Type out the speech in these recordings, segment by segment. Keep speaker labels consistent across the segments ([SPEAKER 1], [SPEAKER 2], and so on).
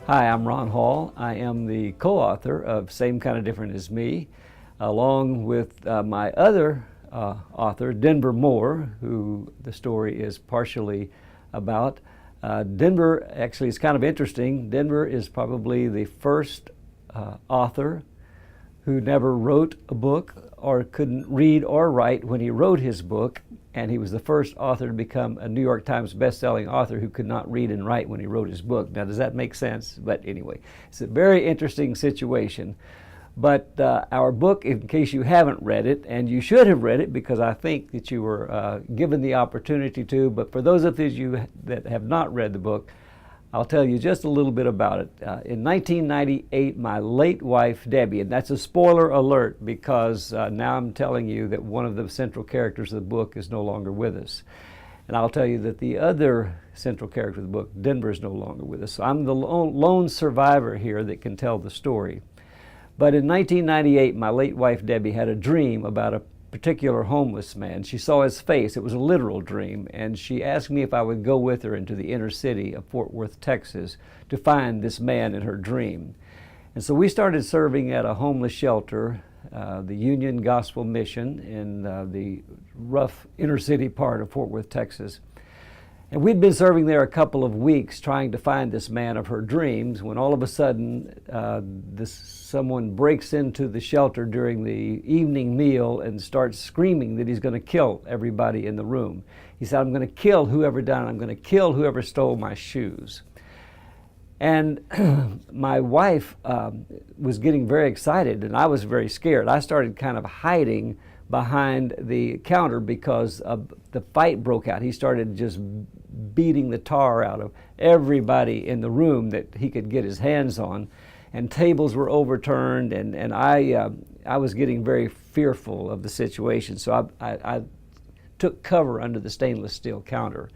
[SPEAKER 1] Hi, I'm Ron Hall. I am the co-author of Same Kind of Different as Me, along with my other author, Denver Moore, who the story is partially about. Denver actually is kind of interesting. Denver is probably the first author who never wrote a book or couldn't read or write when he wrote his book, and he was the first author to become a New York Times best-selling author who could not read and write when he wrote his book. Now, does that make sense? But anyway, it's a very interesting situation. But our book, in case you haven't read it, and you should have read it because I think that you were given the opportunity to, but for those of you that have not read the book, I'll tell you just a little bit about it. In 1998, my late wife, Debbie, and that's a spoiler alert because now I'm telling you that one of the central characters of the book is no longer with us. And I'll tell you that the other central character of the book, Denver, is no longer with us. So I'm the lone survivor here that can tell the story. But in 1998, my late wife, Debbie, had a dream about a particular homeless man. She saw his face. It was a literal dream, and she asked me if I would go with her into the inner city of Fort Worth, Texas, to find this man in her dream. And so we started serving at a homeless shelter, the Union Gospel Mission, in the rough inner city part of Fort Worth, Texas. And we'd been serving there a couple of weeks trying to find this man of her dreams when all of a sudden someone breaks into the shelter during the evening meal and starts screaming that he's going to kill everybody in the room. He said, "I'm going to kill whoever done it. I'm going to kill whoever stole my shoes." And my wife was getting very excited, and I was very scared. I started kind of hiding behind the counter because the fight broke out. He started just beating the tar out of everybody in the room that he could get his hands on, and tables were overturned, and I was getting very fearful of the situation. So I took cover under the stainless steel counter.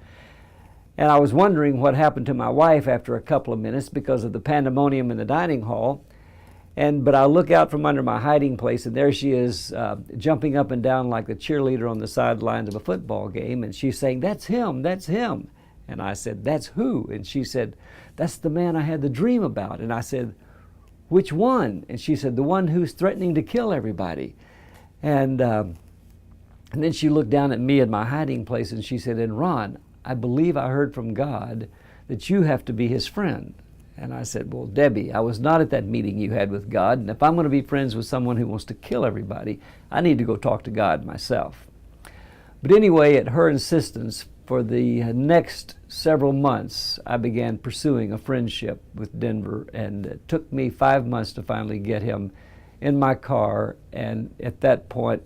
[SPEAKER 1] And I was wondering what happened to my wife after a couple of minutes because of the pandemonium in the dining hall. But I look out from under my hiding place, and there she is jumping up and down like the cheerleader on the sidelines of a football game, and she's saying, "That's him, that's him." And I said, "That's who?" And she said, "That's the man I had the dream about." And I said, "Which one?" And she said, "The one who's threatening to kill everybody." And then she looked down at me in my hiding place, and she said, "And Ron, I believe I heard from God that you have to be his friend." And I said, "Well, Debbie, I was not at that meeting you had with God, and if I'm going to be friends with someone who wants to kill everybody, I need to go talk to God myself." But anyway, at her insistence, for the next several months, I began pursuing a friendship with Denver, and it took me 5 months to finally get him in my car. And at that point,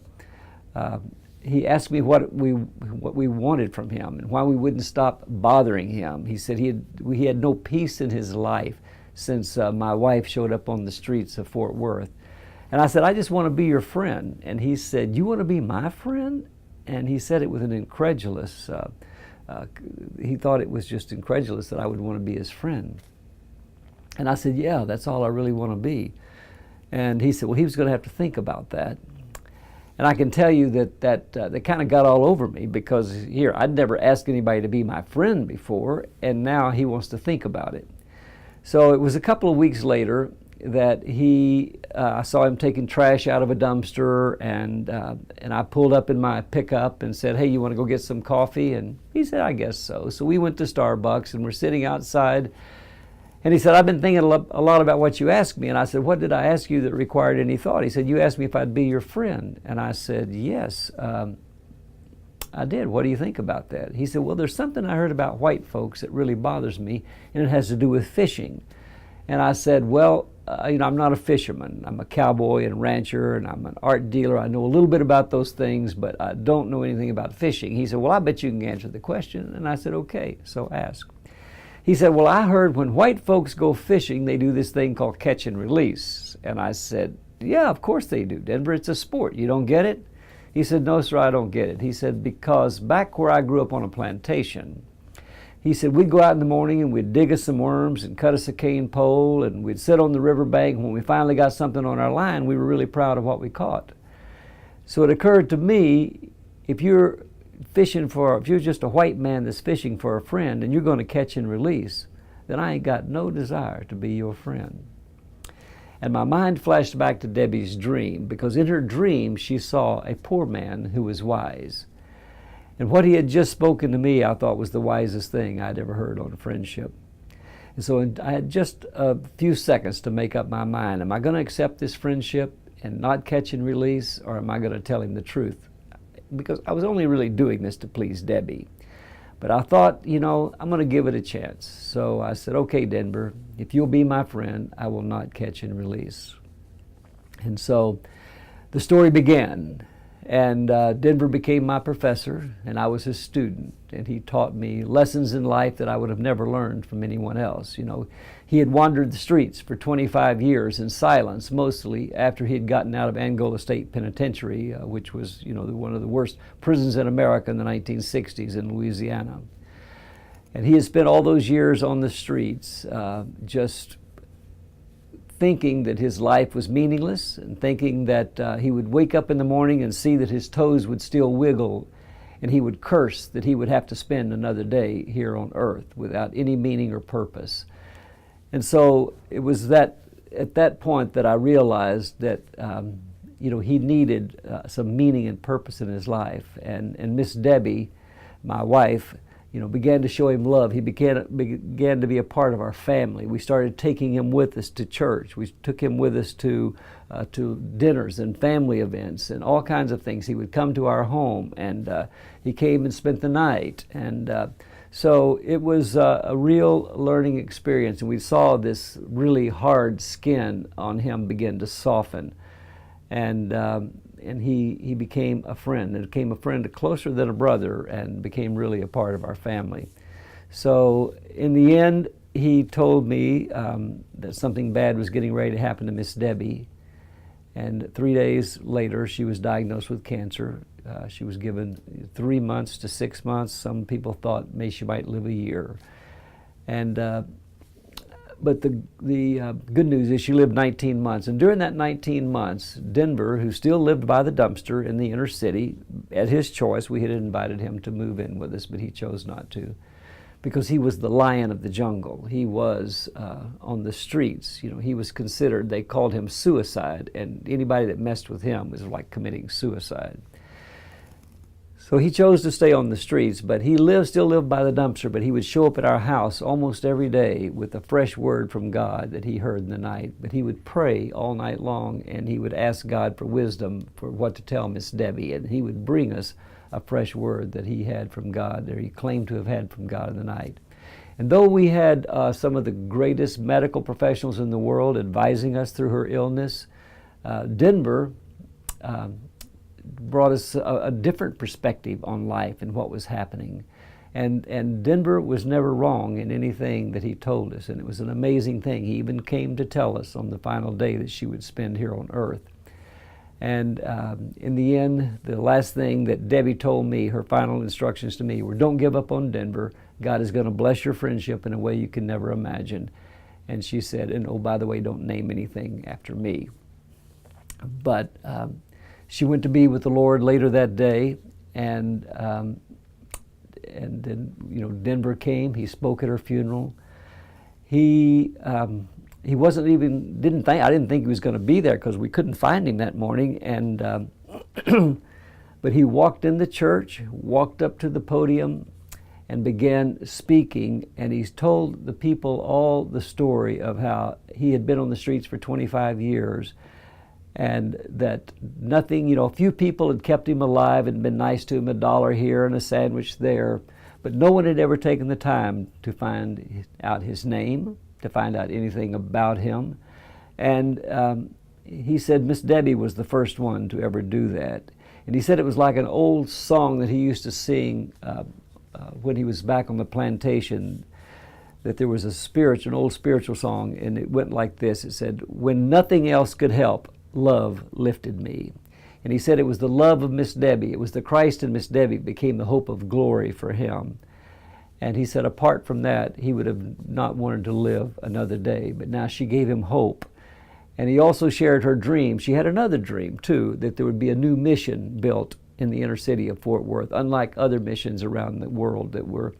[SPEAKER 1] he asked me what we wanted from him and why we wouldn't stop bothering him. He said he had no peace in his life since my wife showed up on the streets of Fort Worth. And I said, "I just want to be your friend." And he said, "You want to be my friend?" And he said it with an incredulous, he thought it was just incredulous that I would want to be his friend. And I said, "Yeah, that's all I really want to be." And he said, well, he was going to have to think about that. And I can tell you that kind of got all over me because here, I'd never asked anybody to be my friend before, and now he wants to think about it. So it was a couple of weeks later that I saw him taking trash out of a dumpster, and I pulled up in my pickup and said, "Hey, you want to go get some coffee?" And he said, "I guess so." So we went to Starbucks, and we're sitting outside. And he said, "I've been thinking a lot about what you asked me." And I said, "What did I ask you that required any thought?" He said, "You asked me if I'd be your friend." And I said, "Yes, I did. What do you think about that?" He said, "Well, there's something I heard about white folks that really bothers me, and it has to do with fishing." And I said, "Well, I'm not a fisherman. I'm a cowboy and rancher, and I'm an art dealer. I know a little bit about those things, but I don't know anything about fishing." He said, "Well, I bet you can answer the question." And I said, "Okay, so ask." He said, "Well, I heard when white folks go fishing, they do this thing called catch and release." And I said, "Yeah, of course they do, Denver. It's a sport. You don't get it?" He said, "No, sir, I don't get it." He said, "Because back where I grew up on a plantation," he said, "we'd go out in the morning and we'd dig us some worms and cut us a cane pole, and we'd sit on the riverbank. When we finally got something on our line, we were really proud of what we caught." So it occurred to me, if you're just a white man that's fishing for a friend and you're going to catch and release, then I ain't got no desire to be your friend. And my mind flashed back to Debbie's dream, because in her dream she saw a poor man who was wise. And what he had just spoken to me, I thought was the wisest thing I'd ever heard on friendship. And so I had just a few seconds to make up my mind. Am I going to accept this friendship and not catch and release, or am I going to tell him the truth? Because I was only really doing this to please Debbie. But I thought, I'm going to give it a chance. So I said, okay, Denver, if you'll be my friend, I will not catch and release. And so the story began. And Denver became my professor, and I was his student. And he taught me lessons in life that I would have never learned from anyone else. He had wandered the streets for 25 years in silence, mostly after he had gotten out of Angola State Penitentiary, which was, one of the worst prisons in America in the 1960s in Louisiana. And he had spent all those years on the streets, just thinking that his life was meaningless, and thinking that he would wake up in the morning and see that his toes would still wiggle, and he would curse that he would have to spend another day here on earth without any meaning or purpose. And so it was at that point that I realized that he needed some meaning and purpose in his life. And Miss Debbie, my wife, began to show him love. He began to be a part of our family. We started taking him with us to church. We took him with us to dinners and family events and all kinds of things. He would come to our home, and he came and spent the night. And so it was a real learning experience, and we saw this really hard skin on him begin to soften. And he became a friend, and became a friend closer than a brother, and became really a part of our family. So in the end, he told me that something bad was getting ready to happen to Miss Debbie. And 3 days later, she was diagnosed with cancer. She was given 3 months to 6 months. Some people thought maybe she might live a year. But the good news is she lived 19 months. And during that 19 months, Denver, who still lived by the dumpster in the inner city, at his choice, we had invited him to move in with us, but he chose not to, because he was the lion of the jungle. He was on the streets. He was considered, they called him suicide, and anybody that messed with him was like committing suicide. So he chose to stay on the streets, but he still lived by the dumpster, but he would show up at our house almost every day with a fresh word from God that he heard in the night. But he would pray all night long, and he would ask God for wisdom for what to tell Miss Debbie, and he would bring us a fresh word that he had from God, or he claimed to have had from God in the night. And though we had some of the greatest medical professionals in the world advising us through her illness, Denver brought us a different perspective on life and what was happening. And Denver was never wrong in anything that he told us, and it was an amazing thing. He even came to tell us on the final day that she would spend here on earth. And in the end, the last thing that Debbie told me, her final instructions to me, were, don't give up on Denver. God is going to bless your friendship in a way you can never imagine. And she said, and oh, by the way, don't name anything after me. But she went to be with the Lord later that day, and then Denver came. He spoke at her funeral. He wasn't even I didn't think he was going to be there, because we couldn't find him that morning. And but he walked in the church, walked up to the podium, and began speaking. And he's told the people all the story of how he had been on the streets for 25 years. And that nothing, a few people had kept him alive and been nice to him, $1 here and a sandwich there, but no one had ever taken the time to find out his name, to find out anything about him. And he said Miss Debbie was the first one to ever do that. And he said it was like an old song that he used to sing when he was back on the plantation, that there was an old spiritual song, and it went like this. It said, when nothing else could help, love lifted me. And he said it was the love of Miss Debbie. It was the Christ in Miss Debbie became the hope of glory for him. And he said apart from that, he would have not wanted to live another day. But now she gave him hope. And he also shared her dream. She had another dream, too, that there would be a new mission built in the inner city of Fort Worth, unlike other missions around the world that were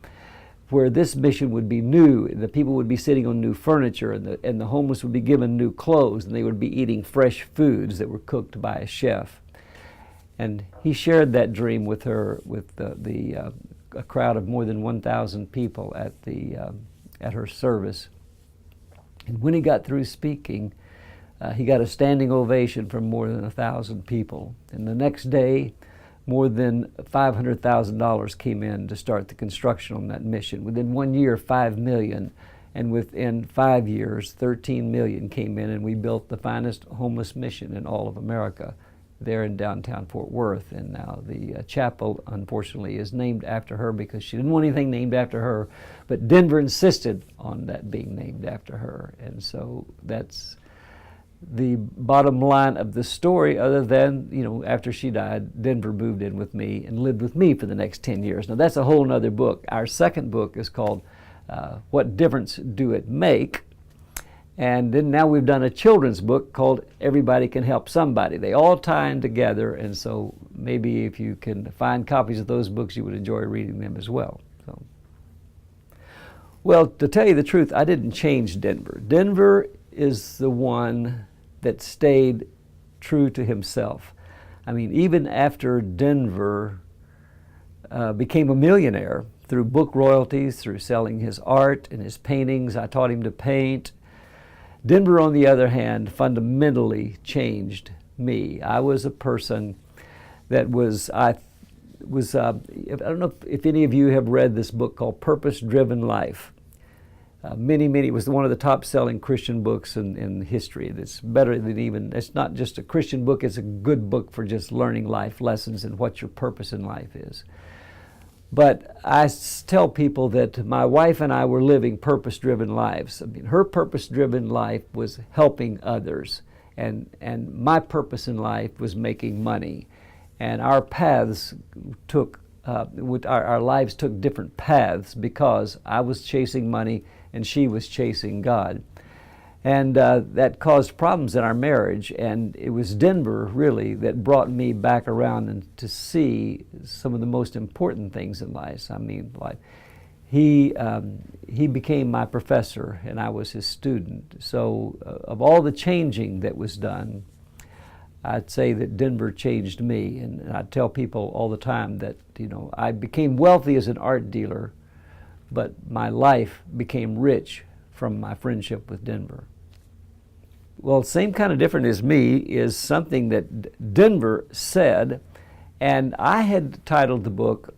[SPEAKER 1] where this mission would be new, and the people would be sitting on new furniture, and the homeless would be given new clothes, and they would be eating fresh foods that were cooked by a chef. And he shared that dream with her, with a crowd of more than 1,000 people at her service. And when he got through speaking, he got a standing ovation from more than 1,000 people. And the next day, more than $500,000 came in to start the construction on that mission. Within 1 year, $5 million, and within 5 years, $13 million came in, and we built the finest homeless mission in all of America there in downtown Fort Worth. And now the chapel, unfortunately, is named after her because she didn't want anything named after her, but Denver insisted on that being named after her. And so that's the bottom line of the story, other than, after she died, Denver moved in with me and lived with me for the next 10 years. Now that's a whole nother book. Our second book is called What Difference Do It Make? And then now we've done a children's book called Everybody Can Help Somebody. They all tie in together, and so maybe if you can find copies of those books, you would enjoy reading them as well. Well, to tell you the truth, I didn't change Denver. Denver is the one that stayed true to himself. I mean, even after Denver became a millionaire through book royalties, through selling his art and his paintings, I taught him to paint. Denver, on the other hand, fundamentally changed me. I was a person that I don't know if any of you have read this book called Purpose Driven Life. It was one of the top-selling Christian books in history. That's better than it's not just a Christian book, it's a good book for just learning life lessons and what your purpose in life is. But I tell people that my wife and I were living purpose-driven lives. I mean, her purpose-driven life was helping others, and my purpose in life was making money. And our paths our lives took different paths because I was chasing money and she was chasing God. And that caused problems in our marriage, and it was Denver really that brought me back around and to see some of the most important things in life. I mean, like he became my professor and I was his student. So of all the changing that was done, I'd say that Denver changed me. And I tell people all the time that, I became wealthy as an art dealer, but my life became rich from my friendship with Denver. Well, Same Kind of Different as Me is something that Denver said, and I had titled the book,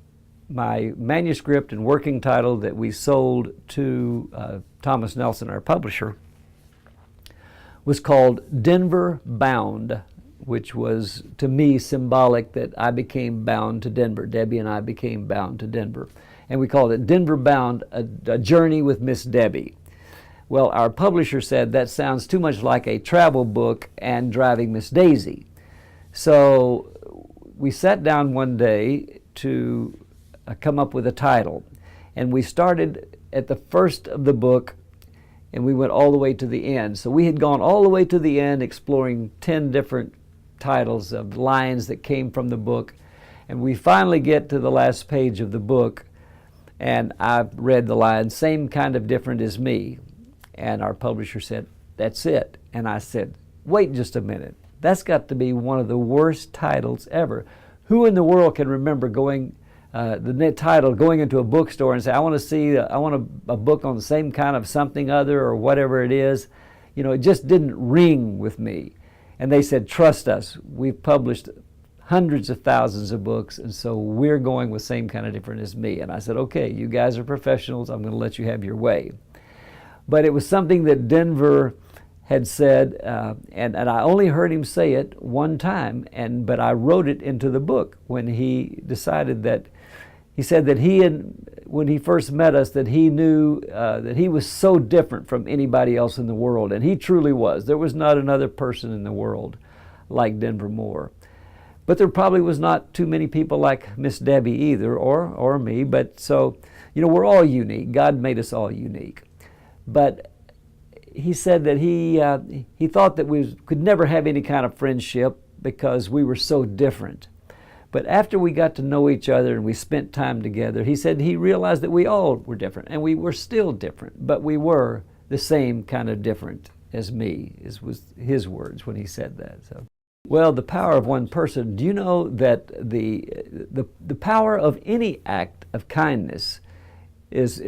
[SPEAKER 1] my manuscript and working title that we sold to Thomas Nelson, our publisher, was called Denver Bound, which was to me symbolic that I became bound to Denver. Debbie and I became bound to Denver. And we called it Denver Bound, a Journey with Miss Debbie. Well, our publisher said that sounds too much like a travel book and Driving Miss Daisy. So we sat down one day to come up with a title. And we started at the first of the book and we went all the way to the end. So we had gone all the way to the end exploring 10 different titles of lines that came from the book. And we finally get to the last page of the book and I read the line, Same Kind of Different as Me. And our publisher said, that's it. And I said, wait just a minute. That's got to be one of the worst titles ever. Who in the world can remember going into a bookstore and say, I want a book on the same kind of something other or whatever it is. It just didn't ring with me. And they said, trust us, we've published hundreds of thousands of books, and so we're going with Same Kind of Different as Me. And I said, okay, you guys are professionals, I'm going to let you have your way. But it was something that Denver had said, and I only heard him say it one time, but I wrote it into the book when he decided that, he said that when he first met us, that he knew that he was so different from anybody else in the world, and he truly was. There was not another person in the world like Denver Moore. But there probably was not too many people like Miss Debbie either, or me, but so, we're all unique. God made us all unique. But he said that he thought that we could never have any kind of friendship because we were so different. But after we got to know each other and we spent time together, he said he realized that we all were different, and we were still different, but we were the same kind of different as me, was his words when he said that. So, well, the power of one person. Do you know that the power of any act of kindness is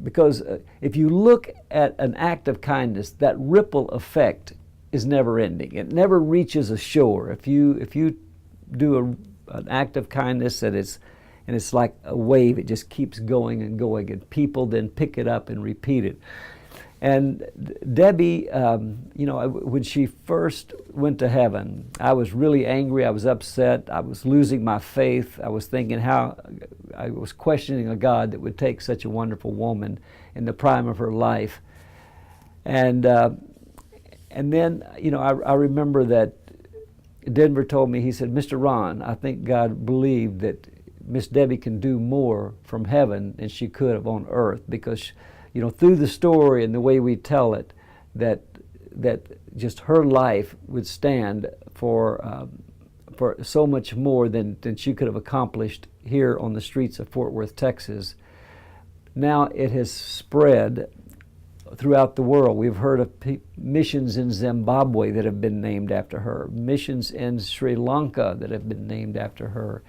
[SPEAKER 1] because if you look at an act of kindness, that ripple effect is never ending. It never reaches a shore. If you do an act of kindness and it's like a wave, it just keeps going and going, and people then pick it up and repeat it. And Debbie, when she first went to heaven, I was really angry. I was upset. I was losing my faith. I was thinking how I was questioning a God that would take such a wonderful woman in the prime of her life. And then, I remember that Denver told me, he said, "Mr. Ron, I think God believed that Miss Debbie can do more from heaven than she could have on earth, because through the story and the way we tell it, that just her life would stand for so much more than she could have accomplished here on the streets of Fort Worth, Texas. Now it has spread throughout the world. We've heard of missions in Zimbabwe that have been named after her, missions in Sri Lanka that have been named after her.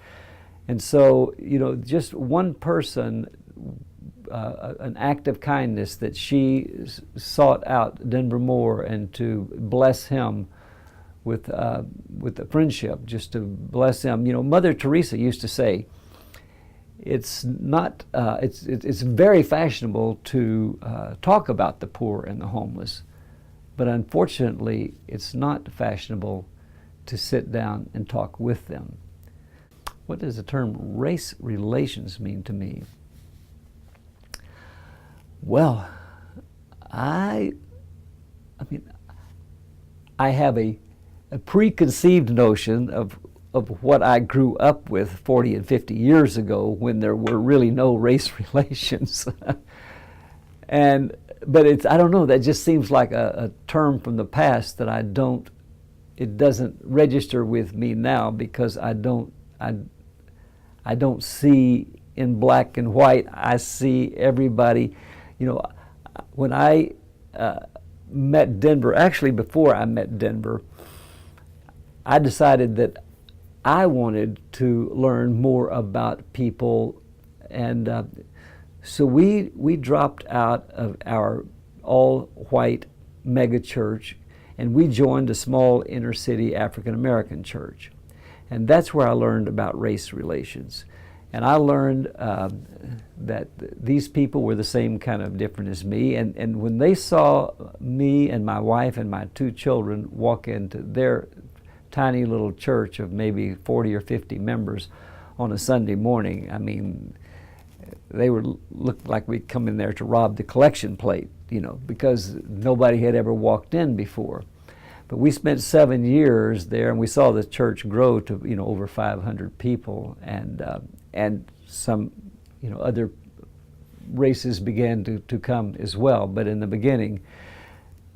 [SPEAKER 1] And so, just one person, an act of kindness that she sought out Denver Moore and to bless him with a friendship, just to bless him. Mother Teresa used to say, it's very fashionable to talk about the poor and the homeless, but unfortunately it's not fashionable to sit down and talk with them. What does the term race relations mean to me? Well, I have a preconceived notion of what I grew up with 40 and 50 years ago, when there were really no race relations. But I don't know, that just seems like a term from the past that it doesn't register with me now, because I don't see in black and white. I see everybody. When I met Denver, actually before I met Denver, I decided that I wanted to learn more about people, and so we dropped out of our all-white mega church, and we joined a small inner-city African-American church. And that's where I learned about race relations. And I learned that these people were the same kind of different as me, and when they saw me and my wife and my two children walk into their tiny little church of maybe 40 or 50 members on a Sunday morning, they looked like we'd come in there to rob the collection plate, because nobody had ever walked in before. But we spent 7 years there, and we saw the church grow to over 500 people, and some other races began to come as well. But in the beginning,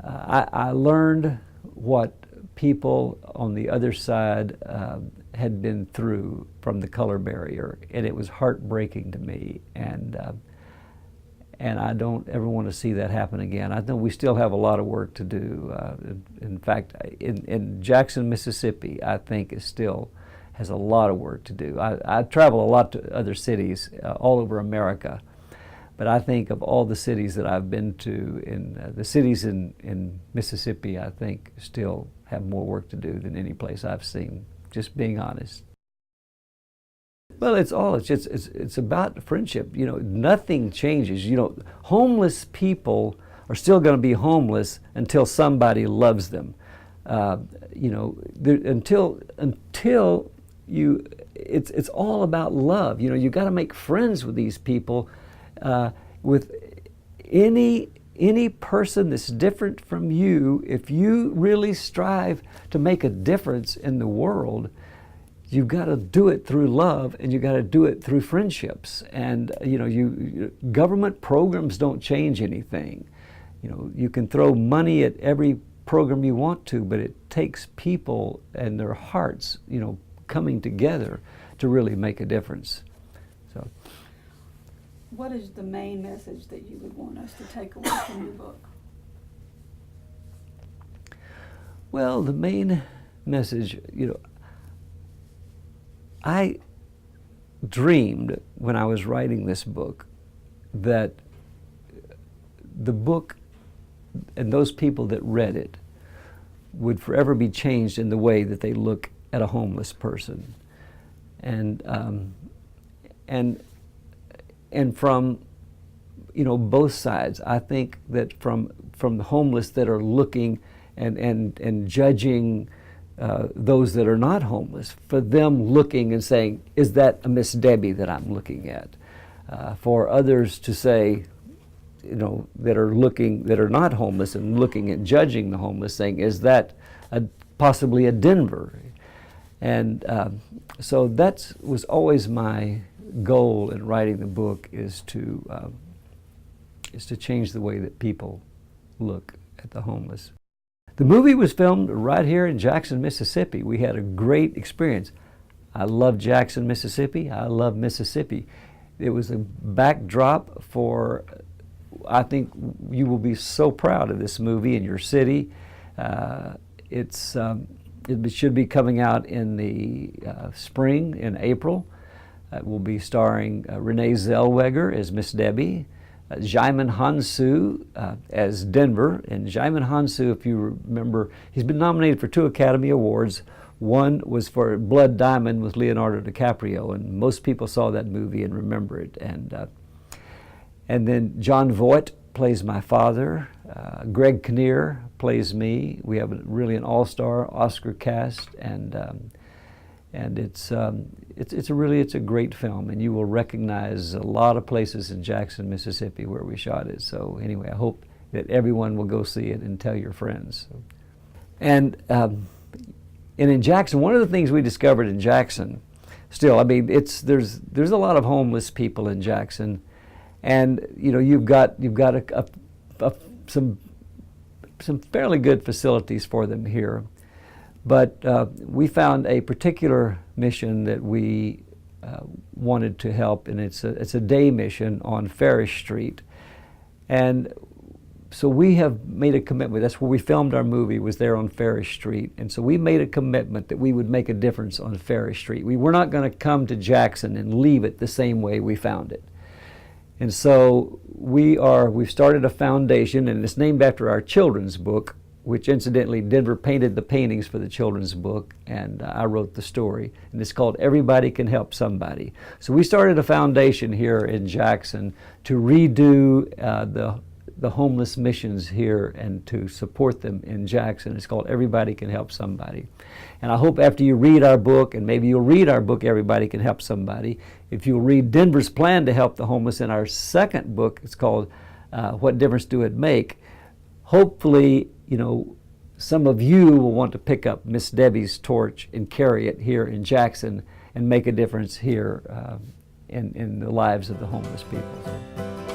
[SPEAKER 1] I learned what people on the other side had been through from the color barrier, and it was heartbreaking to me, and I don't ever want to see that happen again. I know we still have a lot of work to do. In fact, in Jackson, Mississippi, I think it still has a lot of work to do. I travel a lot to other cities all over America, but I think of all the cities that I've been to, the cities in Mississippi, I think still have more work to do than any place I've seen, just being honest. Well, it's about friendship. Nothing changes. Homeless people are still going to be homeless until somebody loves them. It's all about love. You got to make friends with these people. With any person that's different from you, if you really strive to make a difference in the world, you've got to do it through love, and you've got to do it through friendships. And government programs don't change anything. You can throw money at every program you want to, but it takes people and their hearts, coming together to really make a difference. So,
[SPEAKER 2] what is the main message that you would want us to take away from your book?
[SPEAKER 1] well, the main message, I dreamed when I was writing this book that the book and those people that read it would forever be changed in the way that they look at a homeless person. And from both sides, I think that from the homeless that are looking and judging those that are not homeless, for them looking and saying, is that a Miss Debbie that I'm looking at? For others to say, that are not homeless and looking and judging the homeless, saying, is that possibly a Denver? And so that was always my goal in writing the book, is to change the way that people look at the homeless. The movie was filmed right here in Jackson, Mississippi. We had a great experience. I love Jackson, Mississippi. I love Mississippi. It was a backdrop for, I think you will be so proud of this movie in your city. It should be coming out in the spring, in April. It will be starring Renee Zellweger as Miss Debbie, Djimon Hounsou as Denver. And Djimon Hounsou, if you remember, he's been nominated for 2 Academy Awards. One was for Blood Diamond with Leonardo DiCaprio, and most people saw that movie and remember it. And then Jon Voight plays my father. Greg Kinnear plays me. We have really an all-star Oscar cast, and it's a great film, and you will recognize a lot of places in Jackson, Mississippi where we shot it. So anyway, I hope that everyone will go see it and tell your friends. And in Jackson, one of the things we discovered in Jackson, still, I mean, there's a lot of homeless people in Jackson, and you've got some fairly good facilities for them here. But we found a particular mission that we wanted to help, and it's a day mission on Farish Street. And so we have made a commitment. That's where we filmed our movie, was there on Farish Street. And so we made a commitment that we would make a difference on Farish Street. We were not going to come to Jackson and leave it the same way we found it. And so we've started a foundation, and it's named after our children's book, which incidentally Denver painted the paintings for the children's book, and I wrote the story. And it's called Everybody Can Help Somebody. So we started a foundation here in Jackson to redo the homeless missions here and to support them in Jackson. It's called Everybody Can Help Somebody. And I hope after you read our book, and maybe you'll read our book, Everybody Can Help Somebody, if you'll read Denver's plan to help the homeless in our second book, it's called What Difference Do It Make? Hopefully, some of you will want to pick up Miss Debbie's torch and carry it here in Jackson and make a difference here in the lives of the homeless people. So.